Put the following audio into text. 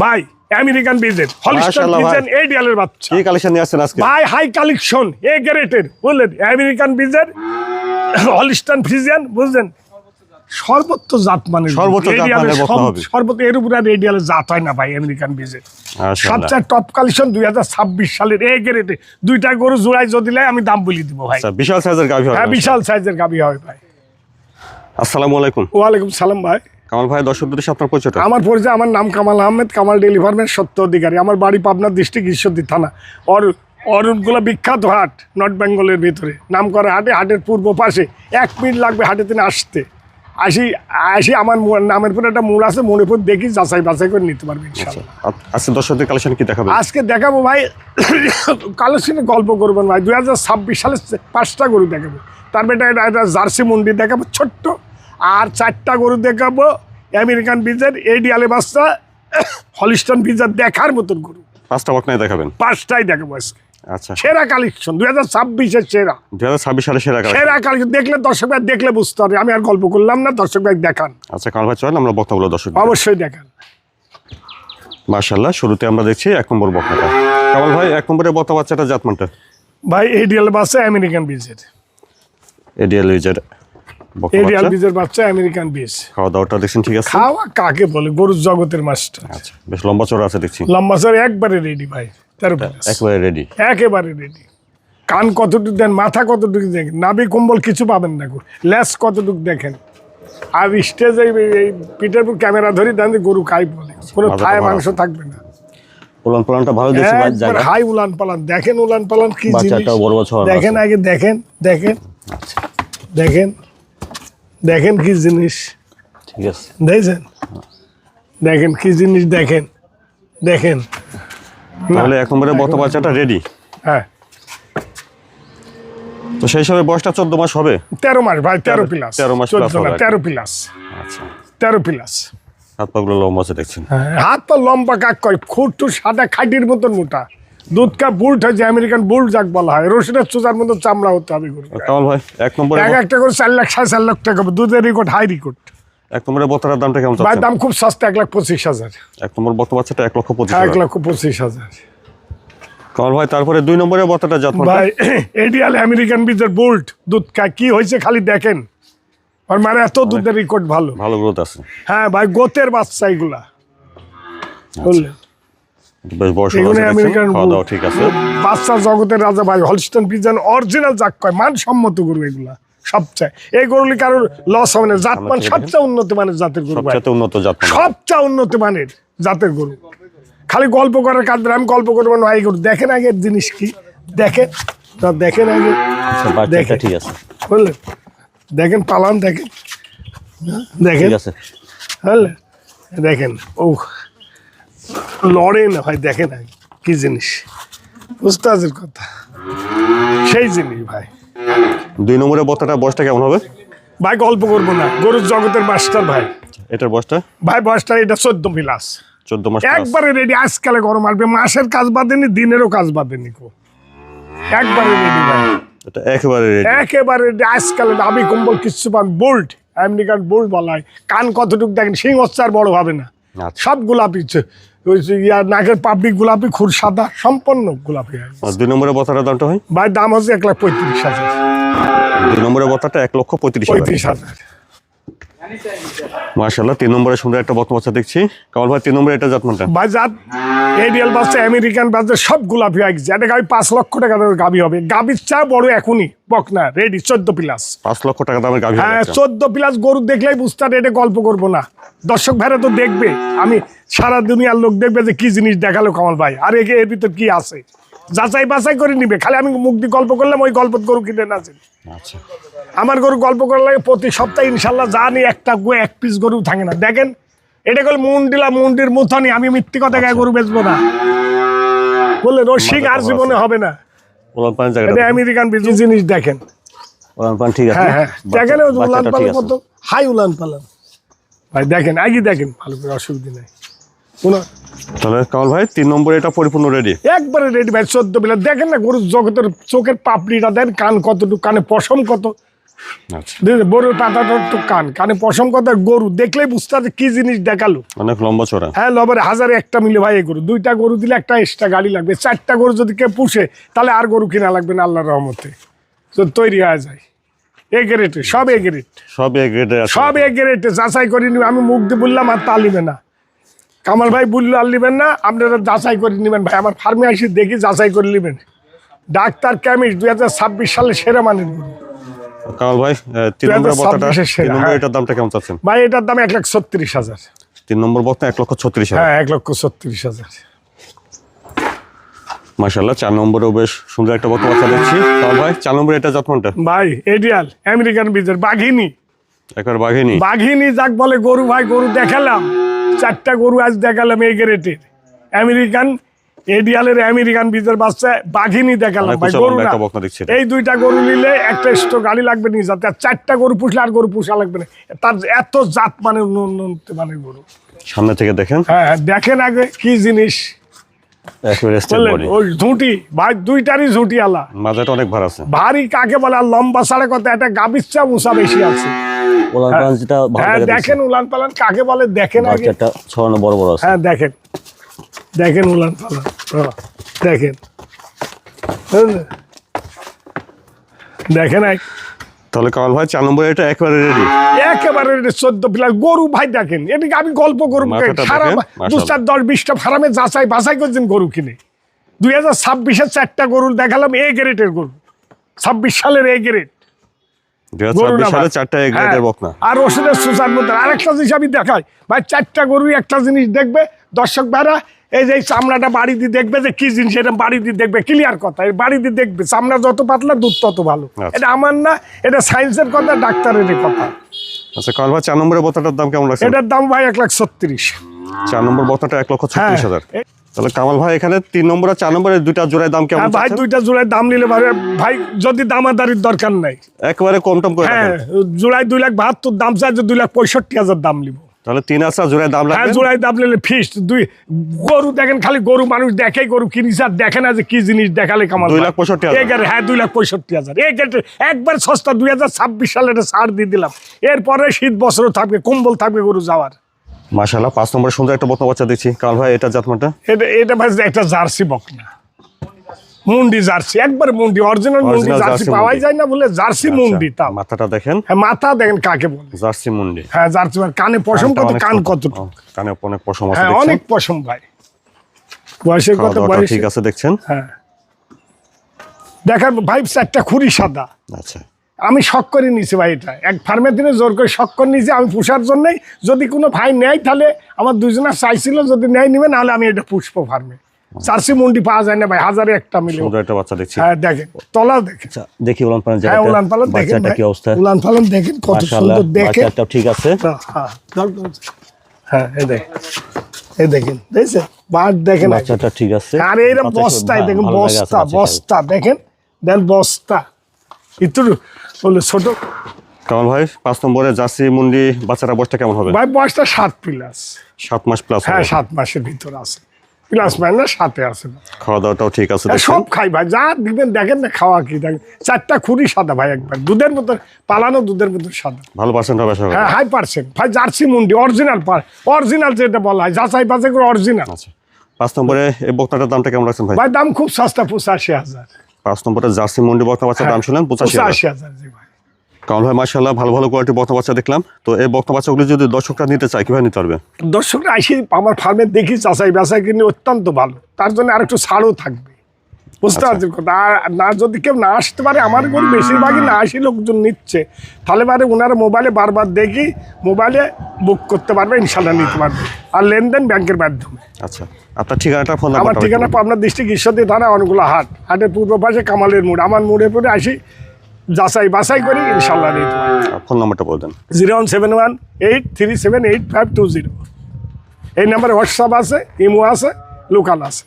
ভাই American বিজের Holstein Friesian ADL এর বাচ্চা। কি কালেকশন নিয়ে আসছেন আজকে ভাই হাই কালেকশন এ গ্রেডের বুঝলেন, আমেরিকান বিজের হলিস্টাইন ফ্রিজিয়ান বুঝলেন, সর্বোচ্চ জাত মানে সর্বোচ্চ এর উপরে এডিএল এর জাত হয় না ভাই আমেরিকান বিজের। সবচেয়ে টপ কালেকশন 2026 সালের এ গ্রেডে দুইটা গরু জোড়াই যদি আমি দাম বলি দিব ভাই। বিশাল সাইজের গাভী হবে। হ্যাঁ বিশাল সাইজের গাভী হবে ভাই। আসসালামু আলাইকুম। ওয়ালাইকুম সালাম ভাই। কামাল ভাই দর্শকদের সাথে আপনার পরিচয়টা? আমার পরিচয়, আমার নাম কামাল আহমেদ, কামাল ডেইরি ফার্মের সত্য অধিকারী। আমার বাড়ি পাবনা ডিস্ট্রিক্ট ঈশ্বরদী থানা। অরুণগুলো বিখ্যাত হাট নর্থ বেঙ্গলের ভিতরে নাম করা হাটে, হাটের পূর্ব পাশে 1 মিনিট লাগবে হাটে তিনি আসতে। আসি আমার নামের পরে একটা মোড় আছে, মোড়ের পর দেখি যাচাই বাছাই করে নিতে পারবে ইনশাআল্লাহ। আজকে দর্শকদের কালেকশন কি দেখাবেন? আজকে দেখাবো ভাই কালেকশনে গল্প করবেন ভাই। 2026 সালে 5টা গরু দেখাবো, তার বেটা এটা জার্সি মুন্ডি দেখাবো ছোট্ট, আর 4টা গরু দেখাবো আমেরিকান বিজের এডিএল এর বাচ্চা হলিস্টাইন ফ্রিজিয়ান দেখার মতন গরু। 5টা বকনাই দেখাবেন? 5টাই দেখাবো আজকে। আচ্ছা, সেরা কালেকশন 2026 এর সেরা, 2026 সালে সেরা কালেকশন। দেখলে দর্শক ভাই দেখলে বুঝতে হবে, আমি আর গল্প করলাম না, দর্শক ভাই দেখান। আচ্ছা কামাল ভাই চলেন আমরা বক্তাগুলো দর্শক অবশ্যই দেখান। মাশাআল্লাহ, শুরুতে আমরা দেখছি 1 নম্বর বকনাটা। কামাল ভাই 1 নম্বরের বকনা বাচ্চাটা জাতমানটা? ভাই এডিএল বাচ্চা আমেরিকান বিজের। এডিএল বিজের এডিএল বিজের বাচ্চা আমেরিকান বিজ। খাওয়া দাওয়াটা দেখছেন ঠিক আছে? খাওয়া কাকে বলে, গরুর জগতের মাস্টার। আচ্ছা, বেশ লম্বা চড়া আছে দেখছি। লম্বা চড়া একবারে রেডি ভাই, 13 প্লাস একবারে রেডি, একেবারে রেডি। কান কতটুকু দেন, মাথা কতটুকু দেখেন, নাভি কম্বল কিছু পাবেন না, লেস কতটুকু দেখেন। আর স্টেজে এই পিঠের উপর ক্যামেরা ধরি দেন গরু খাই বলে, কোনো থায় মাংস থাকবে না। উলান পালানটা ভালো দেখছি ভাই, জায়গা হাই উলান পালান। দেখেন উলান পালান কি জিনিস, বাচ্চাটাও বড় বড় দেখেন আগে দেখেন দেখেন। আচ্ছা দেখেন দেখেন কি জিনিস, ঠিক আছে দেখছেন? দেখেন কি জিনিস, দেখেন দেখেন। তাহলে 1 নম্বরের বকনা বাচ্চাটা রেডি। হ্যাঁ, তো সেই হিসাবে বয়সটা 14 মাস হবে। 13 মাস ভাই, 13 প্লাস। 13 মাস প্লাস হবে। 13 প্লাস। আচ্ছা, 13 প্লাস। হাত পাগুলো লম্বা আছে দেখছেন? হাত পা লম্বা কাক কয়, খুঁটটু সাদা খাটির মতন মোটা, দুধ কা বুল্ট হয় যে আমেরিকান বুল্ট যাক বলা হয়, রসুনের চোজার মতো চামড়া হতে হবে গরু। কামাল ভাই 1 নম্বরে একটা করে 4 লাখ 4.5 লাখ টাকা দুধের রেকর্ড, হাই রেকর্ড। 1 নম্বরের বকনার দামটা কেমন ভাই চাচ্ছেন? দাম খুব সস্তা, 1,25,000। 1 নম্বর বকনা বাচ্চাটা 1,25,000। 1,25,000। কামাল ভাই তারপরে 2 নম্বরে বকনাটা জাতমানটা? ভাই এডিএল আমেরিকান বিজের বুল্ট দুধ খায়, কি হয়েছে খালি দেখেন। আর মানে এত দুধের রেকর্ড ভালো, ভালো গ্রোথ আছে। হ্যাঁ ভাই, গোতের বাচ্চা এগুলা বুঝলেন। বেশ বয়স আছে, খাওয়া দাওয়া ঠিক আছে। বাচ্চা জগতের রাজা ভাই, হলিস্টাইন ফ্রিজিয়ান অরিজিনাল যাক কয়, মানসম্মত গরু এগুলা সবচেয়ে। এই গরুলি কারোর লস হবে না, জাতমান সবচেয়ে উন্নত মানের জাতের গরু, সবচেয়ে উন্নত জাতমান, সবচেয়ে উন্নত মানের জাতের গরু। খালি গল্প করার কাজ, আমি গল্প করবো না। এই গরু দেখেন আগে জিনিস কি, দেখেন দেখেন আগে, দেখেন ঠিক আছে বুঝলেন। দেখেন পালান, দেখেন দেখেন, ঠিক আছে বুঝলেন। দেখেন ও লড়ে না ভাই, দেখেন আগে কি জিনিস, উস্তাদের কথা সেই জিনিস ভাই। 2 নম্বরের বকনাটা বয়সটা কেমন হবে? ভাই গল্প করবো না, গরুর জগতের মাস্টার ভাই। এটার বয়সটা? ভাই বয়সটা এটা 14 প্লাস। 14 মাস একবারে রেডি। আজকালে গরম আসবে, মাসের কাজ বাদেনি, দিনেরও কাজ বাদেনি, একবারে রেডি ভাই। এটা একেবারে রেডি, একেবারে রেডি। আজকালে নাভি কম্বল কিছু পান, বোল্ট আমেরিকান বোল্ট বলা হয়। কান কতটুকু দেখেন, সিংহচ্চার বড় হবে না, সব গোলাপি, নাকের পাবলিক গোলাপি, খুর সাদা, সম্পন্ন গোলাপি। 2 নম্বরের বকনাটার দামটা হয়? ভাই দাম হচ্ছে 1,35,000। 2 নম্বরের বকনাটা 1,35,000। মাশাআল্লাহ, 3 নম্বরে সুন্দর একটা বকনা বাচ্চা দেখছি। কামাল ভাই 3 নম্বরে এটা জাতমানটা? ভাই জাত এডিএল বাচ্চা আমেরিকান বাচ্চা সব গোলাপি হয়ে গেছে। এটা গাবি 5 লক্ষ টাকা দামের গাবি হবে। গাবির চা বড় এখনই বকনা রেডি, 14 প্লাস। 5 লক্ষ টাকা দামের গাবি? হ্যাঁ, 14 প্লাস গরু দেখলেই বুঝতে হবে। এটা গল্প করবো না, দর্শক ভাইরা তো দেখবে, আমি সারা দুনিয়ার লোক দেখবে যে কি জিনিস দেখালো কামাল ভাই, আর এর ভিতর কি আছে যাচাই বাছাই করে নিবে। খালি আমি মুখ দিয়ে গল্প করলাম, ওই গল্প গরু কিনে না। আচ্ছা, আমার গরু গল্প করার লাগে প্রতি সপ্তাহে ইনশাল্লাহ জানি একটা এক পিস গরু থাকে না। দেখেন এটা কল মুন্ডির মুথনি, আমি মিথ্যে কথা গায়ে গরু বেচবো না বললে রসিক আর জীবনে হবে না। এটা আমেরিকান বিজি জিনিস, দেখেন উলান পালান ঠিক আছে। হ্যাঁ দেখেন উলান পালান কত হাই উলান পালান ভাই, দেখেন আগে দেখেন ভালো করে, অসুবিধা নাই। তাহলে কামাল ভাই 3 নম্বরে এটা পরিপূর্ণ রেডি, একবারে রেডি ভাই। 14 প্লাস দেখেন না গরুর জগতের চোখের পাপড়িটা দেন, কান কতটুকু, কানে পশম কত, আচ্ছা, গরুর পাতাটা একটু কানে পশম কথা, গরু দেখলেই বুঝতে হবে কি জিনিস দেখালো। অনেক লম্বা চড়া। হ্যাঁ, লবের 1000 একটা মিলে ভাই এই গরু। 2টা গরু দিলে একটা এক্সট্রা গাড়ি লাগবে। 4টা গরু যদি কেউ পুষে তাহলে আর গরু কিনা লাগবে না আল্লাহর রহমতে। তো তৈরি হয়ে যায় এ গ্রেডে, সব এ গ্রেড, সব এ গ্রেডের আছে। সব এ গ্রেডে যাচাই করে নিবে। আমি মুখ দিয়ে বললাম আর তা নিবে না, কামাল ভাই বললো আর নিবেন না, আপনারা যাচাই করে নেবেন ভাই। আমার ফার্মে আসি দেখি যাচাই করে নেবেন। ডাক্তার কেমিস্ট 2026 সালে সেরা মানের গরু। কামাল ভাই 3 নম্বর বক্তাটা, 2026 3 নম্বর এটার দামটা কেমন চাচ্ছেন? ভাই এটার দাম 1,36,000। 3 নম্বর বক্তা 1,36,000। হ্যাঁ, 1,36,000। মাশাআল্লাহ, 4 নম্বরেও বেশ সুন্দর একটা বক্তা বাচ্চা দেখছি। কামাল ভাই 4 নম্বর এটা যত্নটা ভাই এডিয়াল আমেরিকান বীজের বাঘিনী, একবার বাঘিনি। বাঘিনী যাক বলে গরু ভাই। গরু দেখালাম 4টা গরু আজ দেখালাম এই গ্রেটের আমেরিকান এডিয়ালের আমেরিকান বীজের বাচ্চা বাঘিনী দেখালাম অনেক ভাই। উঁচা গরু লম্বা না, একটা বক্তা দেখছি এটা। এই 2টা গরু নিলে একটা এক্সট্রা গাড়ি লাগবে নি যাতে। আর 4টা গরু পুষলে আর গরু পুষা লাগবে না। তার এত জাত মানে মানে গরু। সামনে থেকে দেখেন, হ্যাঁ, দেখেন আগে কি জিনিস একেবারে স্টেট বললেন। বডি। ওই ঝুঁটি ভাই, 2টারই ঝুঁটি আলা। মাজাটা অনেক ভার আছে। ভারী কাকে বলে, আর লম্বা সাড়ে কত, একটা গাবিচ্চা উঁচা বেশি আছে। ওলান পালান যেটা ভালো হ্যাঁ, লাগে দেখেন উলান পালান কাকে বলে, দেখেন আগে। বাচ্চাটা ছড়ানো বড় বড় আছে। হ্যাঁ, দেখেন দেখেন উলান পালান, দেখেন বুঝলেন? দেখেন তাহলে কামাল ভাই 4 নম্বর এটা একেবারে রেডি। একেবারে 14 প্লাস গরু ভাই। দেখেন এদিকে আমি গল্প করবো, মাথাটা সারা দেখেন, মাশাআল্লাহ। 2, 4, 10, 20টা ফার্মে যাচাই বাছাই করছেন গরু কিনে। 2026-এর 4টা গরু দেখালাম এ গ্রেডের গরু। 26 সালের এ গ্রেড 2026 সালে 4টা এ গ্রেডের বকনা। আর ওষুধের সুসার মধ্যে আরেকটা জিনিস আমি দেখাই ভাই। 4টা গরুই একটা জিনিস দেখবে দর্শক ভাইরা, এই যে চামড়াটা বাড়ি দিয়ে দেখবে যে কি জিনিস, এটা বাড়ি দিয়ে দেখবে। ক্লিয়ার কথা, এই বাড়ি দিয়ে দেখবে। চামড়া যত পাতলা দুধ তত ভালো। আচ্ছা। এটা আমার না, এটা সায়েন্সের কথা, ডাক্তারের কথা। আচ্ছা কামাল ভাই 4 নম্বরের বক্তাটার দাম কেমন লাগছে? এটার দাম ভাই 1,36,000। 4 নম্বর বক্তাটা 1,36,000। হ্যাঁ। তাহলে কামাল ভাই এখানে 3 নম্বর আর 4 নম্বরের 2টা জোড়ায় দাম কেমন হ্যাঁ ভাই, চাচ্ছেন? 2টা জোড়ায় দাম নিলে ভাই, ভাই যদি দামাদারির দরকার নাই, একেবারে কম টম করে হ্যাঁ, রাখেন। জোড়ায় 2,72,000 দাম চাই, 2,65,000 দাম নিব। তাহলে 3 আছে জোড়ায় দাম হ্যাঁ, লাগবে। জোড়ায় দাম নিলে ফিক্সড। গরু দেখেন, খালি গরু মানুষ দেখে, গরু কিনিস আর দেখে না যে কি জিনিস দেখালে কামাল। 2,65,000। হ্যাঁ, 2,65,000 এই গেটে একবার সস্তা। 2026 সালে এটা ছাড় দিয়ে দিলাম। এরপরে শীত বছরও থাকবে, কম্বল থাকবে গরু যাওয়ার। মাশাআল্লাহ, 5 নম্বরে সুন্দর একটা বকনা বাচ্চা দেখছি। কামাল ভাই এটা জাতমানটা? এটা ভাই একটা জার্সি বকনা, মুন্ডি জার্সি, একবার মুন্ডি, অরিজিনাল মুন্ডি Original জার্সি জার্সি পাওয়াই মুন্ডি। যায় না বলে জার্সি মুন্ডি। তাও মাথাটা দেখেন, হ্যাঁ, মাথা দেখেন কাকে বলে। জার্সি মুন্ডি। হ্যাঁ, জার্সি কানে পশম কানটা কত, অনেক কান ছোট। কত, কানে অনেক পশম আছে হ্যাঁ দেখছেন। অনেক পশম ভাই। বয়সের খাওয়া কত দাওয়াটা বয়স, ঠিক আছে দেখছেন। হ্যাঁ দেখেন ভাই, 4টা খুরি সাদা। আচ্ছা, আমি শখ করে নিয়েছি ভাই। এটা এক ফার্মের দিনে জোর করে শখ করে নিয়েছি আমি পুষার জন্যই। যদি কোনো ভাই নেয় তাহলে আমার 2জনের চাইছিল, যদি নেয় নিবে, নাহলে আমি এটা পুষবো ফার্মে। জার্সি মুন্ডি পাওয়া যায় না ভাই, 1000-এ একটা মিলে। সুন্দর একটা বাচ্চা দেখছি। হ্যাঁ, দেখেন তলা দেখেন। আচ্ছা দেখি ওলান পালান হ্যাঁ, উলান পালান দেখেন বাচ্চাটা ভাই। কি অবস্থা? উলান পালান দেখেন কত মাশাআল্লাহ, সুন্দর দেখেন। বাচ্চাটাও ঠিক আছে। হ্যাঁ, হ্যাঁ, এই দেখেন, এই দেখেন, দেখছেন বাট দেখেন। বাচ্চাটা ঠিক আছে। আর এরা বাচ্চা বস্তায় ভালো দেখেন, লাগে আছে বস্তা বাচ্চাটা। বস্তা দেখেন, দেন বস্তা একটু বলে ছোট। কামাল ভাই 5 নম্বরে জার্সি মুন্ডি বাচ্চাটা বয়সটা কেমন হবে? ভাই বয়সটা 7 প্লাস। 7 মাস প্লাস হ্যাঁ, হবে। 7 মাসের ভিতর আছে, প্লাস মাইনাস 7-এ আছে। খাওয়া দাওয়াটাও ঠিক আছে হ্যাঁ, দেখছেন। সব খাই ভাই, যা দিবেন দেখেন না, খাওয়া কি দেখেন। 4টা খুবই সাদা ভাই, একবার দুধের মতো পালানো, দুধের মতো সাদা। ভালো পার্সেন্ট হবে আশা করি। হ্যাঁ, 100% ভাই। জার্সি মুন্ডি অরিজিনাল, অরিজিনাল যেটা বলা হয়, যাচাই বাছাই করে অরিজিনাল। আচ্ছা, 5 নম্বরে এই বক্তাটার দামটা কেমন রাখছেন ভাই? ভাই দাম খুব সস্তা, 85,000। 5 নম্বরে জার্সি মুন্ডি বক্তা বাচ্চার দাম শুনলেন 85,000। 85,000 জি ভাই। কামাল ভাই মাশাআল্লাহ, ভালো ভালো কোয়ালিটির বক্তা বাচ্চা দেখলাম। তো এই বক্তা বাচ্চাগুলো যদি দর্শকরা নিতে চায় কিভাবে নিতে পারবে? দর্শকরা আসি আমার ফার্মে দেখি, চাচাই বাছাই কিনে অত্যন্ত ভালো। তার জন্য আর একটু ছাড়ও থাকবে, বুঝতে পারছেন কথা। আর না যদি কেউ না আসতে পারে, আমার গরু বেশিরভাগই না আসি লোকজন নিচ্ছে, তাহলে পারে ওনারা মোবাইলে বারবার দেখি, মোবাইলে বুক করতে পারবে, ইনশাল্লাহ নিতে পারবে। আর লেনদেন ব্যাংকের মাধ্যমে। আচ্ছা, আপনার ঠিকানাটা, ফোন আমার নাম্বারটা? ঠিকানা পাবনা ডিস্ট্রিক্ট ঈশ্বরদী থানা, অনেকগুলো হাট, হাটের পূর্ব পাশে কামালের মোড়। আমার মোড়ে পরে আসি, যাচাই বাছাই করি, ইনশাল্লাহ নিতে পারবে। ফোন নাম্বারটা বলে দেন। 01718378520। এই নাম্বারে হোয়াটসঅ্যাপ আছে, ইমো আছে, লোকাল আছে।